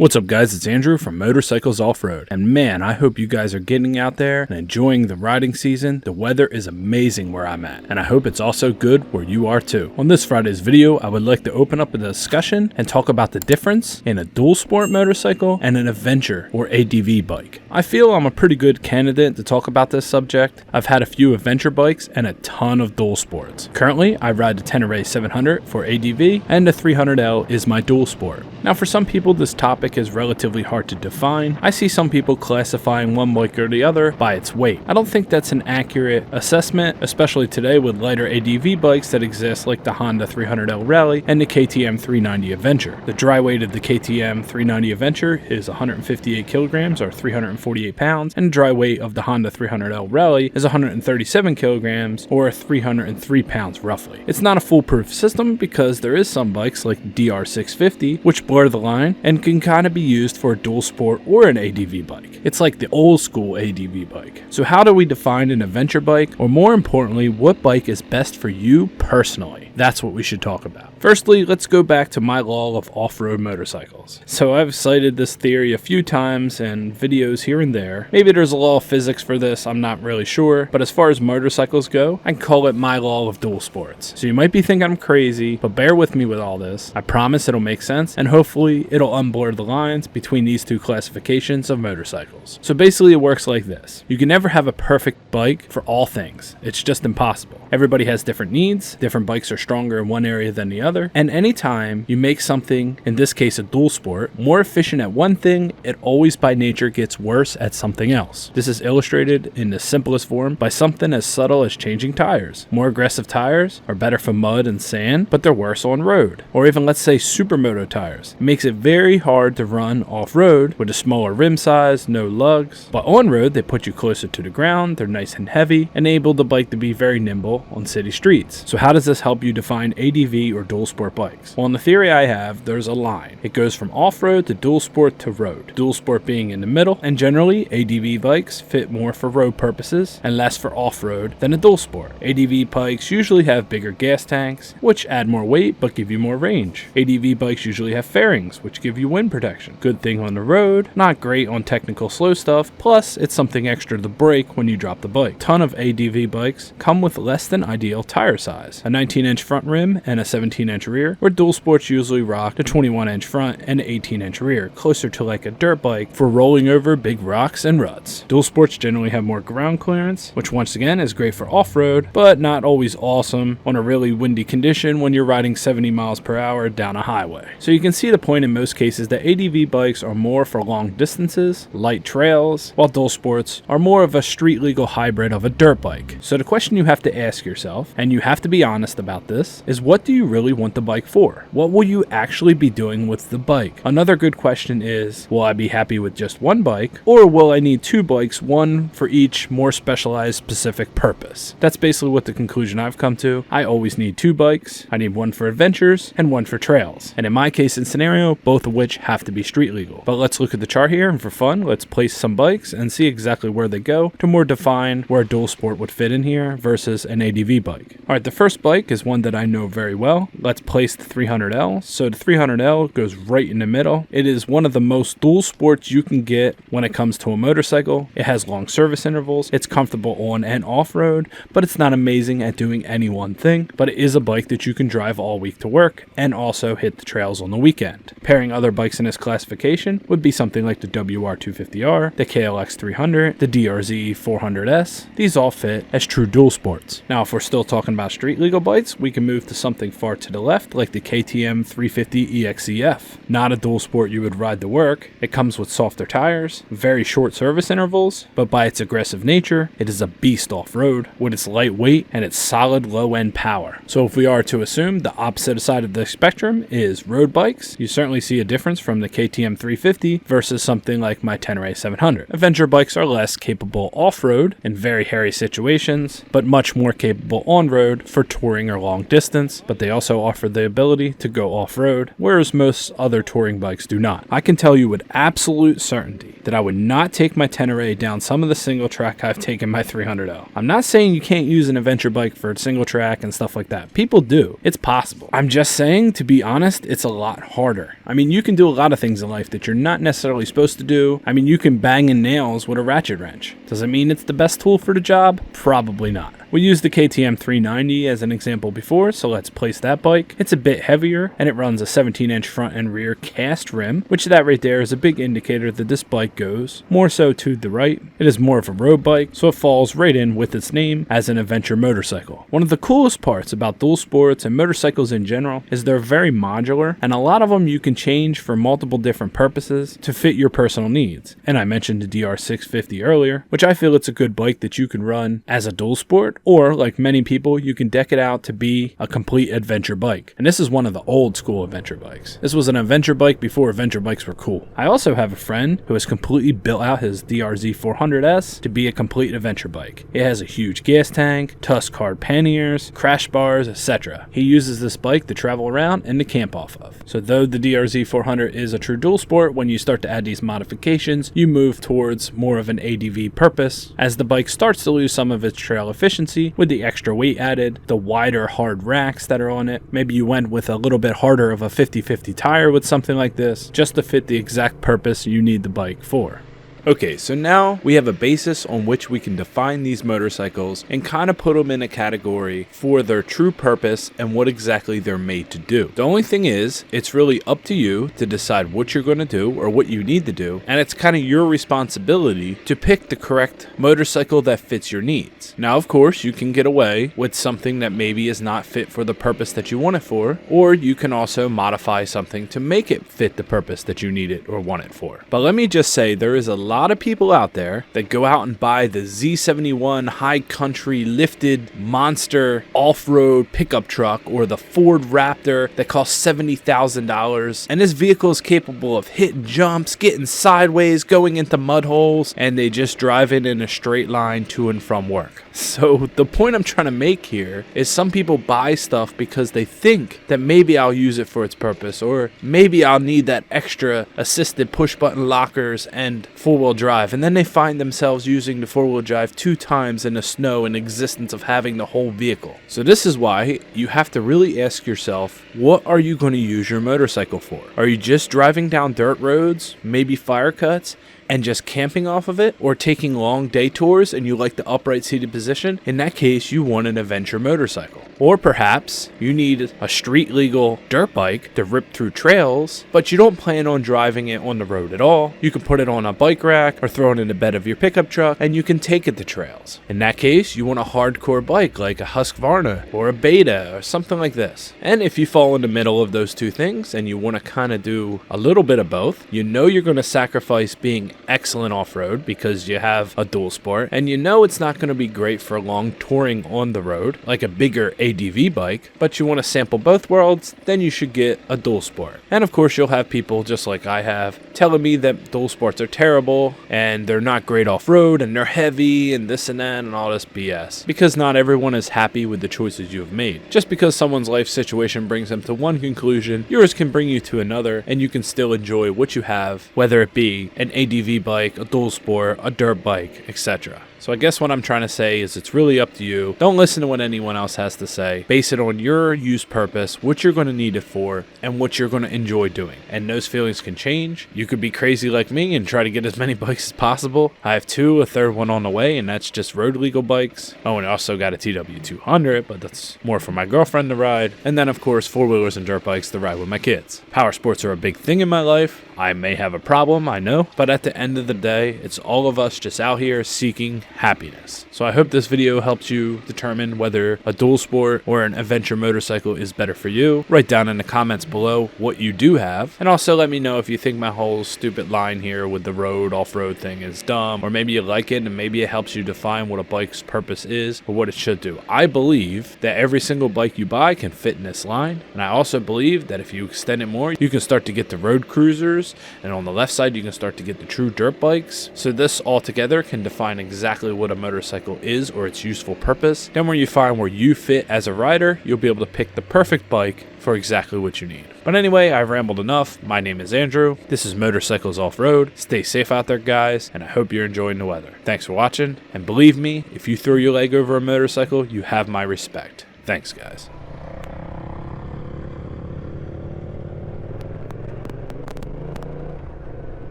What's up guys, it's Andrew from Motorcycles Off-Road, and man, I hope you guys are getting out there and enjoying the riding season. The weather is amazing where I'm at, and I hope it's also good where you are too. On this Friday's video, I would like to open up a discussion and talk about the difference in a dual sport motorcycle and an adventure or ADV bike. I feel I'm a pretty good candidate to talk about this subject. I've had a few adventure bikes and a ton of dual sports. Currently, I ride the Tenere 700 for ADV, and the 300L is my dual sport. Now for some people, this topic is relatively hard to define. I see some people classifying one bike or the other by its weight. I don't think that's an accurate assessment, especially today with lighter ADV bikes that exist like the Honda 300L Rally and the KTM 390 Adventure. The dry weight of the KTM 390 Adventure is 158 kilograms or 348 pounds, and the dry weight of the Honda 300L Rally is 137 kilograms or 303 pounds roughly. It's not a foolproof system because there is some bikes like the DR650 which blur the line and can kind of be used for a dual sport or an ADV bike. It's like the old school ADV bike. So how do we define an adventure bike, or more importantly, what bike is best for you personally? That's what we should talk about. Firstly, let's go back to my law of off-road motorcycles. So I've cited this theory a few times in videos here and there. Maybe there's a law of physics for this, I'm not really sure, but as far as motorcycles go, I can call it my law of dual sports. So you might be thinking I'm crazy, but bear with me with all this. I promise it'll make sense, and hopefully it'll unblur the lines between these two classifications of motorcycles. So basically it works like this. You can never have a perfect bike for all things. It's just impossible. Everybody has different needs, different bikes are stronger in one area than the other, and anytime you make something, in this case a dual sport, more efficient at one thing, it always by nature gets worse at something else. This is illustrated in the simplest form by something as subtle as changing tires. More aggressive tires are better for mud and sand, but they're worse on road. Or even let's say supermoto tires. It makes it very hard to run off-road with a smaller rim size, no lugs, but on road they put you closer to the ground, they're nice and heavy, enable the bike to be very nimble on city streets. So how does this help you define ADV or dual sport bikes? Well, in the theory I have, there's a line. It goes from off-road to dual sport to road. Dual sport being in the middle, and generally ADV bikes fit more for road purposes and less for off-road than a dual sport. ADV bikes usually have bigger gas tanks, which add more weight but give you more range. ADV bikes usually have fairings, which give you wind protection. Good thing on the road, not great on technical slow stuff, plus it's something extra to brake when you drop the bike. Ton of ADV bikes come with less than ideal tire size, a 19-inch front rim and a 17-inch rear, where dual sports usually rock the 21-inch front and 18-inch rear, closer to like a dirt bike for rolling over big rocks and ruts. Dual sports generally have more ground clearance, which once again is great for off-road, but not always awesome on a really windy condition when you're riding 70 miles per hour down a highway. So you can see the point in most cases that ADV bikes are more for long distances, light trails, while dual sports are more of a street legal hybrid of a dirt bike. So the question you have to ask yourself, and you have to be honest about this, is what do you really want the bike for? What will you actually be doing with the bike? Another good question is, will I be happy with just one bike, or will I need two bikes, one for each more specialized specific purpose? That's basically what the conclusion I've come to. I always need two bikes. I need one for adventures and one for trails. And in my case and scenario, both of which have to be street legal. But let's look at the chart here, and for fun, let's place some bikes and see exactly where they go to more define where a dual sport would fit in here versus an ADV bike. Alright, the first bike is one that I know very well. Let's place the 300L. So the 300L goes right in the middle. It is one of the most dual sports you can get when it comes to a motorcycle. It has long service intervals. It's comfortable on and off-road, but it's not amazing at doing any one thing. But it is a bike that you can drive all week to work and also hit the trails on the weekend. Pairing other bikes in this classification would be something like the WR250R, the KLX 300, the DRZ 400S. These all fit as true dual sports. Now, if we're still talking about street legal bikes, we can move to something far to the left like the KTM 350 EXCF. Not a dual sport you would ride to work. It comes with softer tires, very short service intervals, but by its aggressive nature, it is a beast off-road with its light weight and its solid low-end power. So if we are to assume the opposite side of the spectrum is road bikes, you certainly see a difference from the KTM 350 versus something like my Tenere 700. Adventure bikes are less capable off-road in very hairy situations, but much more capable on-road for touring or long distance, but they also also offer the ability to go off-road, whereas most other touring bikes do not. I can tell you with absolute certainty that I would not take my Tenere down some of the single track I've taken my 300L. I'm not saying you can't use an adventure bike for single track and stuff like that. People do. It's possible. I'm just saying, to be honest, it's a lot harder. I mean, you can do a lot of things in life that you're not necessarily supposed to do. I mean, you can bang in nails with a ratchet wrench. Does it mean it's the best tool for the job? Probably not. We used the KTM 390 as an example before, so let's place that bike. It's a bit heavier, and it runs a 17-inch front and rear cast rim, which that right there is a big indicator that this bike goes more so to the right. It is more of a road bike, so it falls right in with its name as an adventure motorcycle. One of the coolest parts about dual sports and motorcycles in general is they're very modular, and a lot of them you can change for multiple different purposes to fit your personal needs. And I mentioned the DR650 earlier, which I feel it's a good bike that you can run as a dual sport, or like many people, you can deck it out to be a complete adventure bike. And this is one of the old school adventure bikes. This was an adventure bike before adventure bikes were cool. I also have a friend who has completely built out his DRZ 400S to be a complete adventure bike. It has a huge gas tank, tusk hard panniers, crash bars, etc. He uses this bike to travel around and to camp off of. So though the DRZ 400 is a true dual sport, when you start to add these modifications, you move towards more of an ADV purpose as the bike starts to lose some of its trail efficiency with the extra weight added, the wider hard racks that are on it. Maybe you went with a little bit harder of a 50/50 tire with something like this, just to fit the exact purpose you need the bike for. Okay, so now we have a basis on which we can define these motorcycles and kind of put them in a category for their true purpose and what exactly they're made to do. The only thing is, it's really up to you to decide what you're going to do or what you need to do, and it's kind of your responsibility to pick the correct motorcycle that fits your needs. Now, of course, you can get away with something that maybe is not fit for the purpose that you want it for, or you can also modify something to make it fit the purpose that you need it or want it for. But let me just say, there is a lot of people out there that go out and buy the Z71 high country lifted monster off-road pickup truck or the Ford Raptor that costs $70,000, and this vehicle is capable of hitting jumps, getting sideways, going into mud holes, and they just drive it in a straight line to and from work. So the point I'm trying to make here is some people buy stuff because they think that maybe I'll use it for its purpose, or maybe I'll need that extra assisted push button lockers and four-wheel drive, and then they find themselves using the four-wheel drive 2 times in the snow in existence of having the whole vehicle. So this is why you have to really ask yourself, what are you going to use your motorcycle for? Are you just driving down dirt roads, maybe fire cuts, and just camping off of it, or taking long day tours and you like the upright seated position? In that case, you want an adventure motorcycle. Or perhaps you need a street legal dirt bike to rip through trails, but you don't plan on driving it on the road at all. You can put it on a bike rack or throw it in the bed of your pickup truck and you can take it to trails. In that case, you want a hardcore bike like a Husqvarna or a Beta or something like this. And if you fall in the middle of those two things and you want to kind of do a little bit of both, you know you're going to sacrifice being excellent off-road because you have a dual sport, and you know it's not going to be great for long touring on the road like a bigger ADV bike, but you want to sample both worlds, then you should get a dual sport. And of course you'll have people just like I have telling me that dual sports are terrible and they're not great off-road and they're heavy and this and that and all this BS, because not everyone is happy with the choices you have made. Just because someone's life situation brings them to one conclusion, yours can bring you to another, and you can still enjoy what you have, whether it be an ADV bike, a dual sport, a dirt bike, etc. So I guess what I'm trying to say is it's really up to you. Don't listen to what anyone else has to say. Base it on your use purpose, what you're going to need it for, and what you're going to enjoy doing. And those feelings can change. You could be crazy like me and try to get as many bikes as possible. I have 2, a third one on the way, and that's just road legal bikes. Oh, and I also got a TW200, but that's more for my girlfriend to ride. And then, of course, 4-wheelers and dirt bikes to ride with my kids. Power sports are a big thing in my life. I may have a problem, I know, but at the end of the day, it's all of us just out here seeking happiness. So I hope this video helps you determine whether a dual sport or an adventure motorcycle is better for you. Write down in the comments below what you do have, and also let me know if you think my whole stupid line here with the road off-road thing is dumb, or maybe you like it and maybe it helps you define what a bike's purpose is or what it should do. I believe that every single bike you buy can fit in this line, and I also believe that if you extend it more, you can start to get the road cruisers cars. And on the left side, you can start to get the true dirt bikes. So this all together can define exactly what a motorcycle is or its useful purpose. Then when you find where you fit as a rider, you'll be able to pick the perfect bike for exactly what you need. But anyway, I've rambled enough. My name is Andrew. This is Motorcycles Off-Road. Stay safe out there, guys, and I hope you're enjoying the weather. Thanks for watching, and believe me, if you throw your leg over a motorcycle, you have my respect. Thanks, guys.